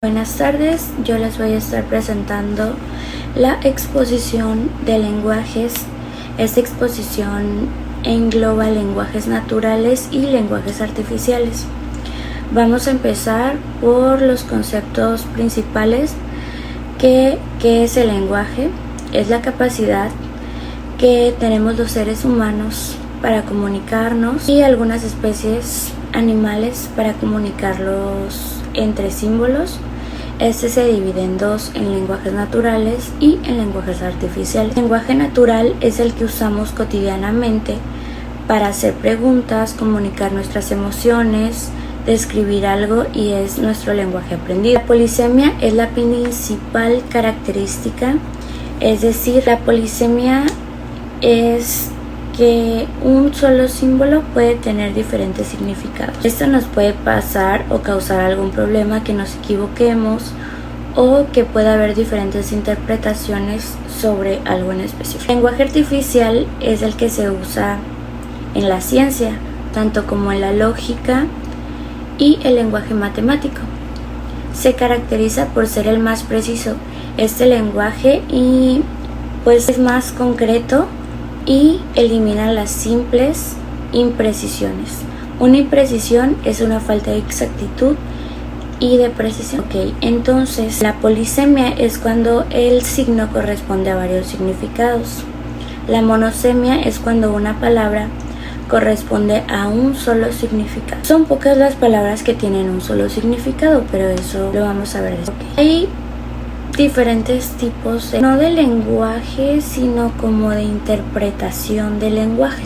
Buenas tardes, yo les voy a estar presentando la exposición de lenguajes. Esta exposición engloba lenguajes naturales y lenguajes artificiales. Vamos a empezar por los conceptos principales. ¿Qué es el lenguaje? Es la capacidad que tenemos los seres humanos para comunicarnos y algunas especies animales para comunicarlos entre símbolos. Este se divide en dos, en lenguajes naturales y en lenguajes artificiales. El lenguaje natural es el que usamos cotidianamente para hacer preguntas, comunicar nuestras emociones, describir algo, y es nuestro lenguaje aprendido. La polisemia es la principal característica, es decir, la polisemia es que un solo símbolo puede tener diferentes significados. Esto nos puede pasar o causar algún problema, que nos equivoquemos o que pueda haber diferentes interpretaciones sobre algo en específico. El lenguaje artificial es el que se usa en la ciencia, tanto como en la lógica y el lenguaje matemático. Se caracteriza por ser el más preciso. Este lenguaje pues es más concreto y elimina las simples imprecisiones. Una imprecisión es una falta de exactitud y de precisión. Entonces la polisemia es cuando el signo corresponde a varios significados. La monosemia es cuando una palabra corresponde a un solo significado. Son pocas las palabras que tienen un solo significado, pero eso lo vamos a ver después. Hay diferentes tipos no de lenguaje, sino como de interpretación del lenguaje.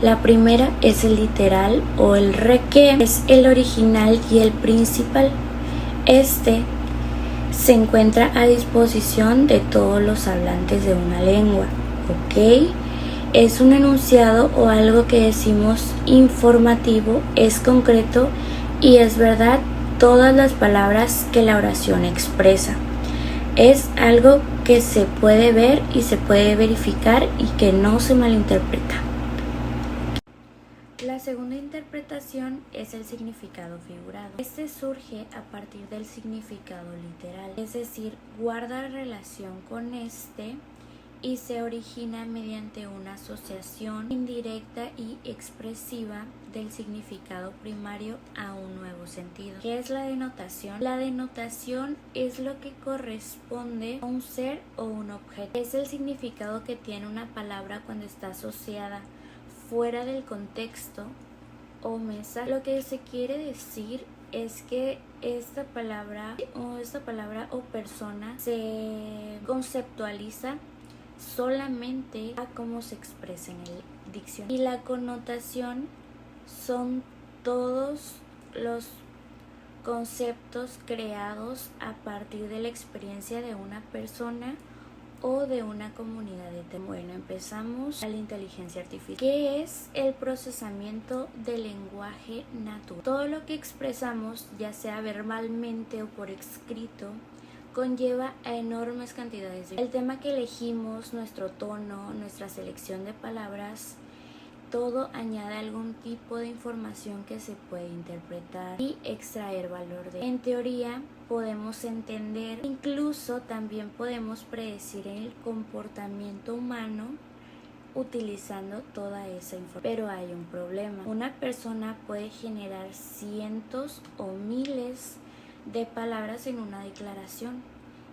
La primera es el literal o el que es el original y el principal. Este se encuentra a disposición de todos los hablantes de una lengua. Es un enunciado o algo que decimos informativo, es concreto y es verdad todas las palabras que la oración expresa. Es algo que se puede ver y se puede verificar y que no se malinterpreta. La segunda interpretación es el significado figurado. Este surge a partir del significado literal, es decir, guarda relación con este y se origina mediante una asociación indirecta y expresiva del significado primario a un nuevo sentido. ¿Qué es la denotación? La denotación es lo que corresponde a un ser o un objeto. Es el significado que tiene una palabra cuando está asociada fuera del contexto o mesa. Lo que se quiere decir es que esta palabra o persona se conceptualiza solamente a cómo se expresa en el diccionario. Y la connotación son todos los conceptos creados a partir de la experiencia de una persona o de una comunidad de temas. Bueno, empezamos a la inteligencia artificial. ¿Qué es el procesamiento del lenguaje natural? Todo lo que expresamos, ya sea verbalmente o por escrito, conlleva a enormes cantidades de... El tema que elegimos, nuestro tono, nuestra selección de palabras, todo añade algún tipo de información que se puede interpretar y extraer valor de. En teoría podemos entender, incluso también podemos predecir el comportamiento humano utilizando toda esa información. Pero hay un problema. Una persona puede generar cientos o miles de palabras en una declaración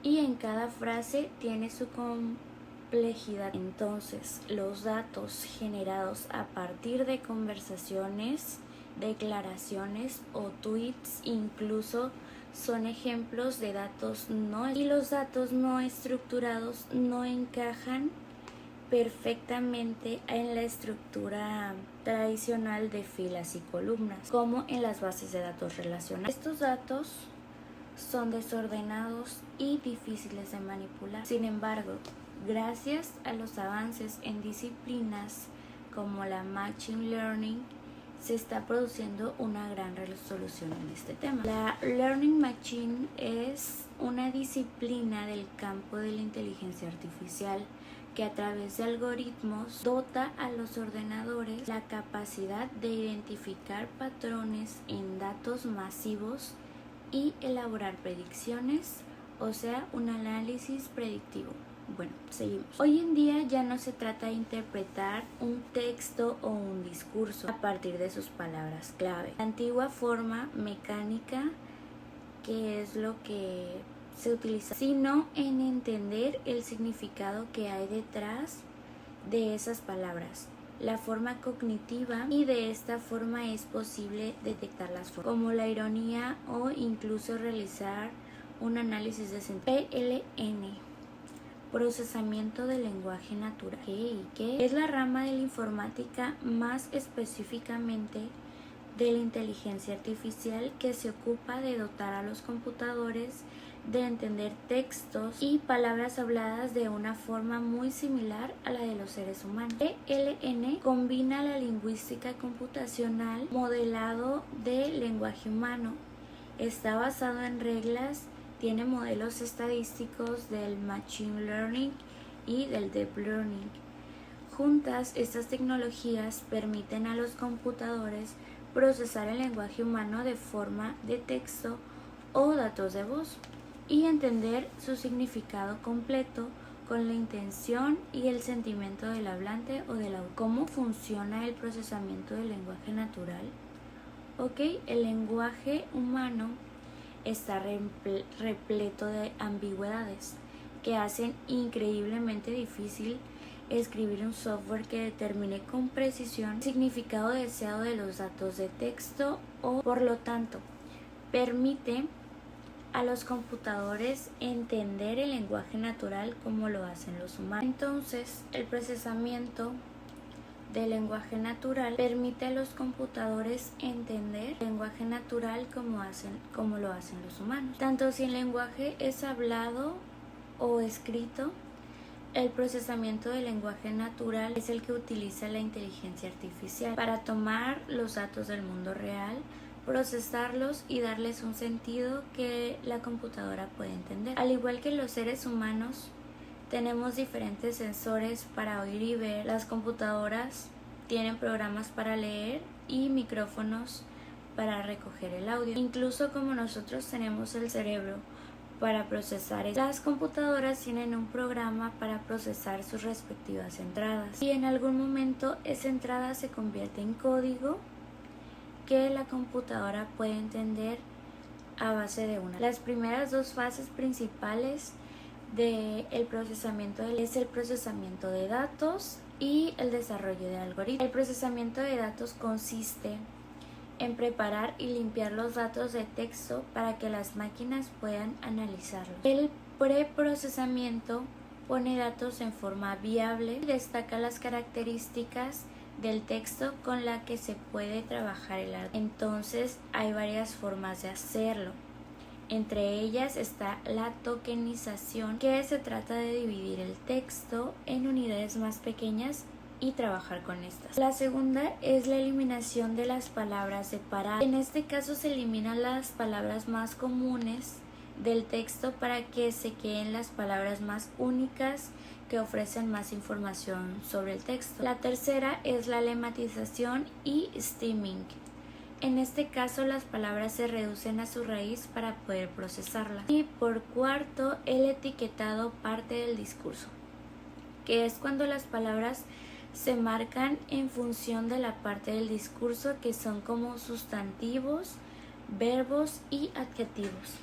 y en cada frase tiene su complejidad. Entonces, los datos generados a partir de conversaciones, declaraciones o tweets incluso son ejemplos de datos y los datos no estructurados no encajan perfectamente en la estructura tradicional de filas y columnas, como en las bases de datos relacionales. Estos datos son desordenados y difíciles de manipular. Sin embargo, gracias a los avances en disciplinas como la Machine Learning, se está produciendo una gran resolución en este tema. La Learning Machine es una disciplina del campo de la inteligencia artificial que a través de algoritmos dota a los ordenadores la capacidad de identificar patrones en datos masivos y elaborar predicciones, o sea, un análisis predictivo. Bueno, seguimos. Hoy en día ya no se trata de interpretar un texto o un discurso a partir de sus palabras clave. La antigua forma mecánica, que es lo que se utiliza, sino en entender el significado que hay detrás de esas palabras, la forma cognitiva, y de esta forma es posible detectar las formas, como la ironía o incluso realizar un análisis de sentido. PLN, procesamiento del lenguaje natural, que es la rama de la informática, más específicamente de la inteligencia artificial, que se ocupa de dotar a los computadores de entender textos y palabras habladas de una forma muy similar a la de los seres humanos. PLN combina la lingüística computacional, modelado del lenguaje humano. Está basado en reglas, tiene modelos estadísticos del Machine Learning y del Deep Learning. Juntas, estas tecnologías permiten a los computadores procesar el lenguaje humano de forma de texto o datos de voz y entender su significado completo con la intención y el sentimiento del hablante o del autor. ¿Cómo funciona el procesamiento del lenguaje natural? El lenguaje humano está repleto de ambigüedades que hacen increíblemente difícil escribir un software que determine con precisión el significado deseado de los datos de texto, o por lo tanto permite a los computadores entender el lenguaje natural como lo hacen los humanos. Entonces, el procesamiento del lenguaje natural permite a los computadores entender el lenguaje natural como lo hacen los humanos. Tanto si el lenguaje es hablado o escrito, el procesamiento del lenguaje natural es el que utiliza la inteligencia artificial para tomar los datos del mundo real, procesarlos y darles un sentido que la computadora puede entender. Al igual que los seres humanos, tenemos diferentes sensores para oír y ver. Las computadoras tienen programas para leer y micrófonos para recoger el audio. Incluso como nosotros tenemos el cerebro para procesar, las computadoras tienen un programa para procesar sus respectivas entradas. Y en algún momento esa entrada se convierte en código que la computadora puede entender a base de una. Las primeras dos fases principales del procesamiento es el procesamiento de datos y el desarrollo de algoritmos. El procesamiento de datos consiste en preparar y limpiar los datos de texto para que las máquinas puedan analizarlos. El preprocesamiento pone datos en forma viable y destaca las características del texto con la que se puede trabajar el algoritmo. Entonces hay varias formas de hacerlo. Entre ellas está la tokenización, que se trata de dividir el texto en unidades más pequeñas y trabajar con estas. La segunda es la eliminación de las palabras separadas. En este caso se eliminan las palabras más comunes del texto para que se queden las palabras más únicas que ofrecen más información sobre el texto. La tercera es la lematización y stemming. En este caso las palabras se reducen a su raíz para poder procesarlas. Y por cuarto, el etiquetado parte del discurso, que es cuando las palabras se marcan en función de la parte del discurso, que son como sustantivos, verbos y adjetivos.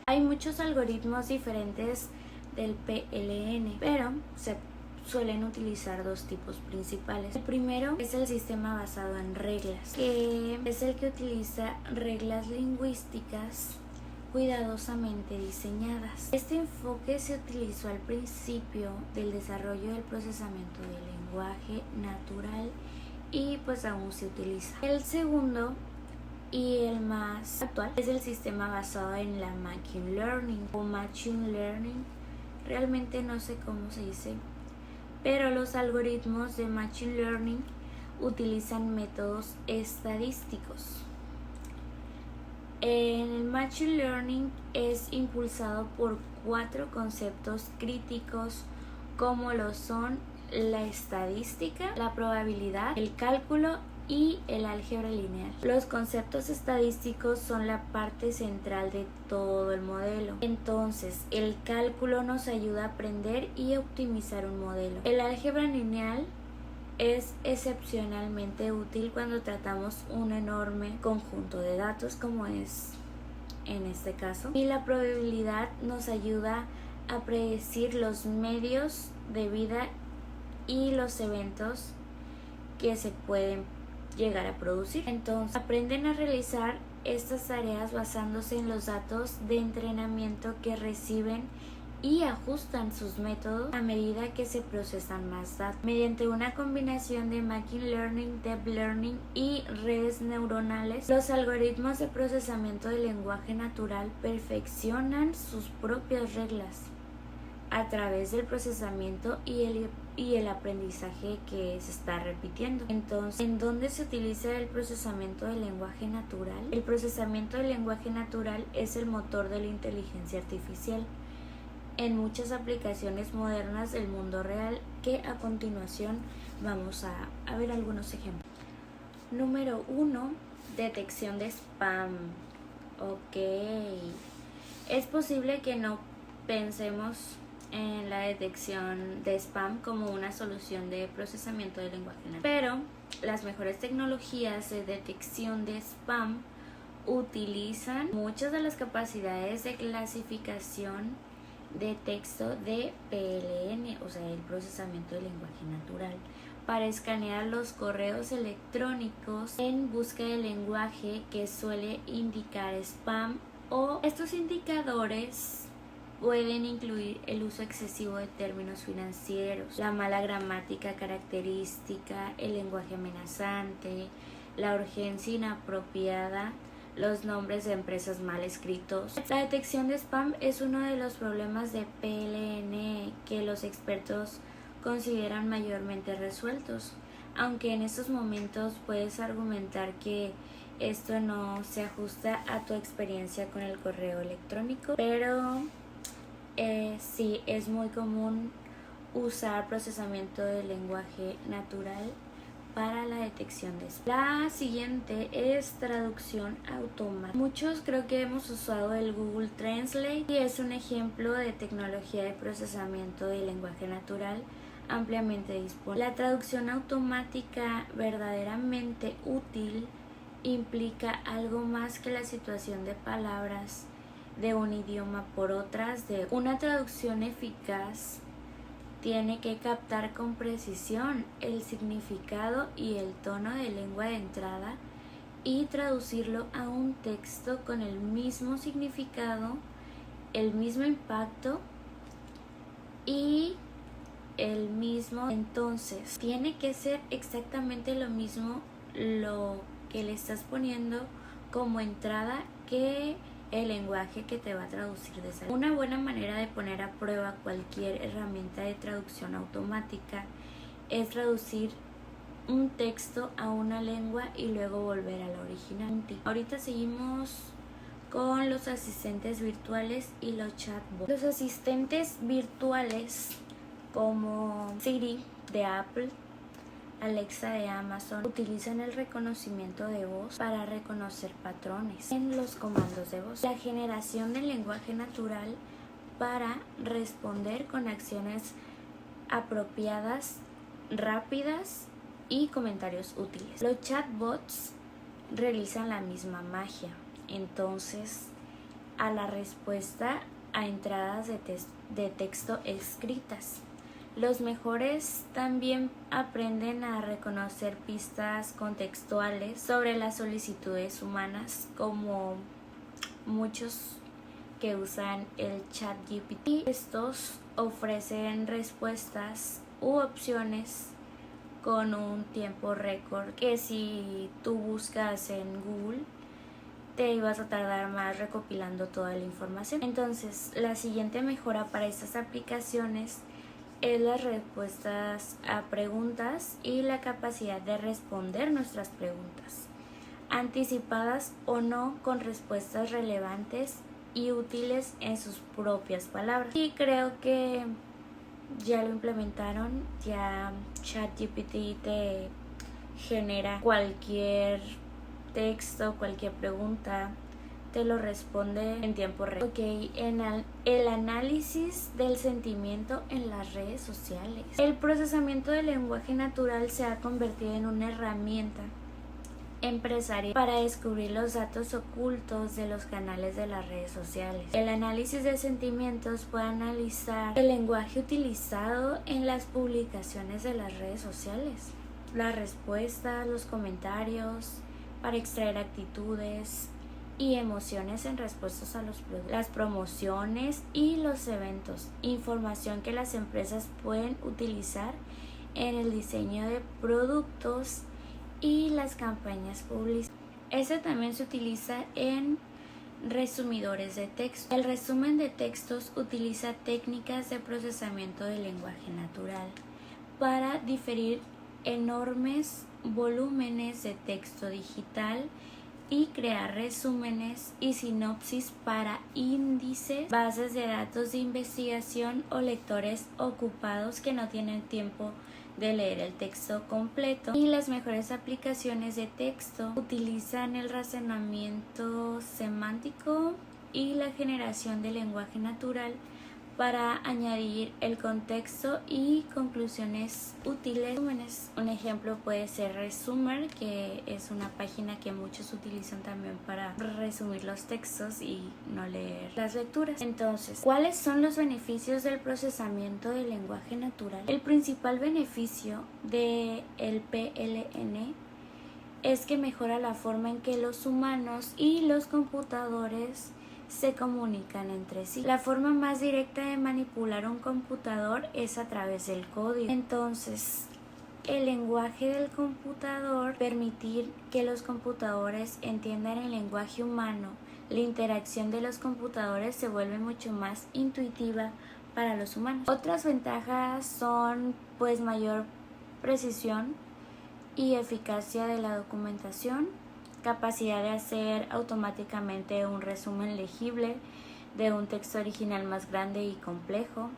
Hay muchos algoritmos diferentes del PLN, pero se suelen utilizar dos tipos principales. El primero es el sistema basado en reglas, que es el que utiliza reglas lingüísticas cuidadosamente diseñadas. Este enfoque se utilizó al principio del desarrollo del procesamiento del lenguaje natural y pues aún se utiliza. El segundo y el más actual es el sistema basado en la Machine Learning o Machine Learning. Realmente no sé cómo se dice, pero los algoritmos de Machine Learning utilizan métodos estadísticos. El Machine Learning es impulsado por 4 conceptos críticos, como lo son la estadística, la probabilidad, el cálculo y el álgebra lineal. Los conceptos estadísticos son la parte central de todo el modelo. Entonces, el cálculo nos ayuda a aprender y optimizar un modelo. El álgebra lineal es excepcionalmente útil cuando tratamos un enorme conjunto de datos, como es en este caso, y la probabilidad nos ayuda a predecir los medios de vida y los eventos que se pueden llegar a producir. Entonces, aprenden a realizar estas tareas basándose en los datos de entrenamiento que reciben y ajustan sus métodos a medida que se procesan más datos. Mediante una combinación de Machine Learning, Deep Learning y redes neuronales, los algoritmos de procesamiento del lenguaje natural perfeccionan sus propias reglas a través del procesamiento y el aprendizaje que se está repitiendo. Entonces, ¿en dónde se utiliza el procesamiento del lenguaje natural? El procesamiento del lenguaje natural es el motor de la inteligencia artificial en muchas aplicaciones modernas del mundo real, que a continuación vamos a ver algunos ejemplos. Número 1. Detección de spam. Ok. Es posible que no pensemos en la detección de spam como una solución de procesamiento de lenguaje natural, pero las mejores tecnologías de detección de spam utilizan muchas de las capacidades de clasificación de texto de PLN, o sea, el procesamiento del lenguaje natural, para escanear los correos electrónicos en busca del lenguaje que suele indicar spam, o estos indicadores pueden incluir el uso excesivo de términos financieros, la mala gramática característica, el lenguaje amenazante, la urgencia inapropiada, los nombres de empresas mal escritos. La detección de spam es uno de los problemas de PLN que los expertos consideran mayormente resueltos, aunque en estos momentos puedes argumentar que esto no se ajusta a tu experiencia con el correo electrónico, pero sí es muy común usar procesamiento del lenguaje natural para la detección de spam. La siguiente es traducción automática. Muchos creo que hemos usado el Google Translate y es un ejemplo de tecnología de procesamiento del lenguaje natural ampliamente disponible. La traducción automática verdaderamente útil implica algo más que la situación de palabras de un idioma por otras de una traducción eficaz. Tiene que captar con precisión el significado y el tono de lengua de entrada y traducirlo a un texto con el mismo significado, el mismo impacto y el mismo. Entonces, tiene que ser exactamente lo mismo lo que le estás poniendo como entrada que el lenguaje que te va a traducir de esa. Una buena manera de poner a prueba cualquier herramienta de traducción automática es traducir un texto a una lengua y luego volver a la original. Ahorita seguimos con los asistentes virtuales y los chatbots. Los asistentes virtuales como Siri de Apple, Alexa de Amazon, utilizan el reconocimiento de voz para reconocer patrones en los comandos de voz. La generación del lenguaje natural para responder con acciones apropiadas, rápidas y comentarios útiles. Los chatbots realizan la misma magia. Entonces, a la respuesta a entradas de texto escritas. Los mejores también aprenden a reconocer pistas contextuales sobre las solicitudes humanas, como muchos que usan el ChatGPT. Estos ofrecen respuestas u opciones con un tiempo récord, que si tú buscas en Google te ibas a tardar más recopilando toda la información. Entonces, la siguiente mejora para estas aplicaciones es las respuestas a preguntas y la capacidad de responder nuestras preguntas, anticipadas o no, con respuestas relevantes y útiles en sus propias palabras. Y creo que ya lo implementaron, ya ChatGPT te genera cualquier texto, cualquier pregunta, te lo responde en tiempo real. Ok, el análisis del sentimiento en las redes sociales. El procesamiento del lenguaje natural se ha convertido en una herramienta empresarial para descubrir los datos ocultos de los canales de las redes sociales. El análisis de sentimientos puede analizar el lenguaje utilizado en las publicaciones de las redes sociales, las respuestas, los comentarios, para extraer actitudes y emociones en respuestas a los productos, las promociones y los eventos, información que las empresas pueden utilizar en el diseño de productos y las campañas publicitarias. Este también se utiliza en resumidores de texto. El resumen de textos utiliza técnicas de procesamiento del lenguaje natural para diferir enormes volúmenes de texto digital y crear resúmenes y sinopsis para índices, bases de datos de investigación o lectores ocupados que no tienen tiempo de leer el texto completo. Y las mejores aplicaciones de texto utilizan el razonamiento semántico y la generación de lenguaje natural para añadir el contexto y conclusiones útiles. Un ejemplo puede ser Resumer, que es una página que muchos utilizan también para resumir los textos y no leer las lecturas. Entonces, ¿cuáles son los beneficios del procesamiento del lenguaje natural? El principal beneficio del PLN es que mejora la forma en que los humanos y los computadores se comunican entre sí. La forma más directa de manipular un computador es a través del código. Entonces, el lenguaje del computador, permitir que los computadores entiendan el lenguaje humano, la interacción de los computadores se vuelve mucho más intuitiva para los humanos. Otras ventajas son pues mayor precisión y eficacia de la documentación, capacidad de hacer automáticamente un resumen legible de un texto original más grande y complejo.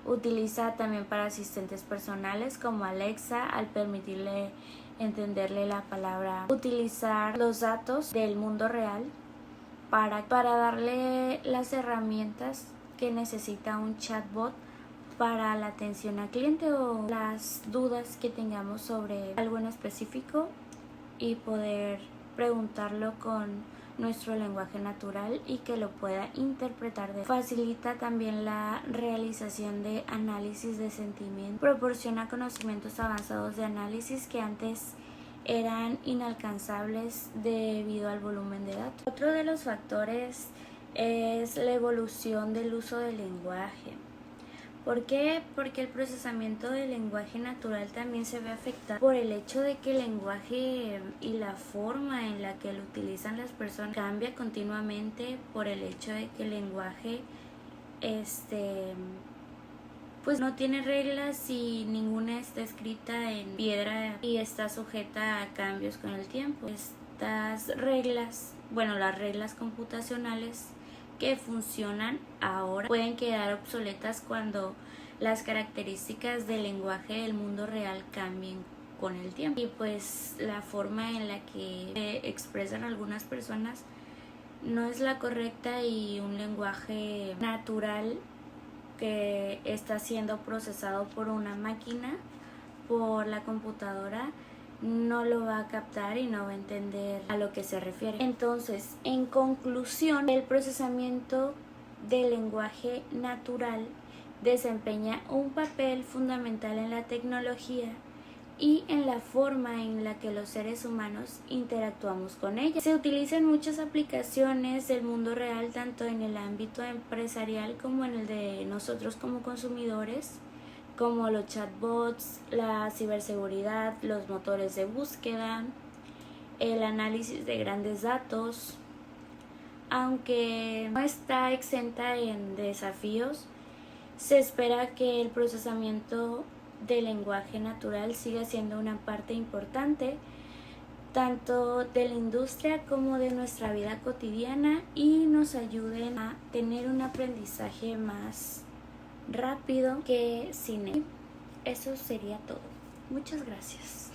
Utiliza también para asistentes personales como Alexa al permitirle entenderle la palabra. Utilizar los datos del mundo real para darle las herramientas que necesita un chatbot para la atención al cliente o las dudas que tengamos sobre algo en específico y poder preguntarlo con nuestro lenguaje natural y que lo pueda interpretar. Facilita también la realización de análisis de sentimiento. Proporciona conocimientos avanzados de análisis que antes eran inalcanzables debido al volumen de datos. Otro de los factores es la evolución del uso del lenguaje. ¿Por qué? Porque el procesamiento del lenguaje natural también se ve afectado por el hecho de que el lenguaje y la forma en la que lo utilizan las personas cambia continuamente por el hecho de que el lenguaje pues no tiene reglas y ninguna está escrita en piedra y está sujeta a cambios con el tiempo. Estas reglas, las reglas computacionales que funcionan ahora pueden quedar obsoletas cuando las características del lenguaje del mundo real cambien con el tiempo. Y pues la forma en la que se expresan algunas personas no es la correcta y un lenguaje natural que está siendo procesado por una máquina, por la computadora, no lo va a captar y no va a entender a lo que se refiere. Entonces, en conclusión, el procesamiento del lenguaje natural desempeña un papel fundamental en la tecnología y en la forma en la que los seres humanos interactuamos con ella. Se utiliza en muchas aplicaciones del mundo real, tanto en el ámbito empresarial como en el de nosotros como consumidores, como los chatbots, la ciberseguridad, los motores de búsqueda, el análisis de grandes datos. Aunque no está exenta en desafíos, se espera que el procesamiento del lenguaje natural siga siendo una parte importante tanto de la industria como de nuestra vida cotidiana y nos ayuden a tener un aprendizaje más rápido que sin él. Eso sería todo. Muchas gracias.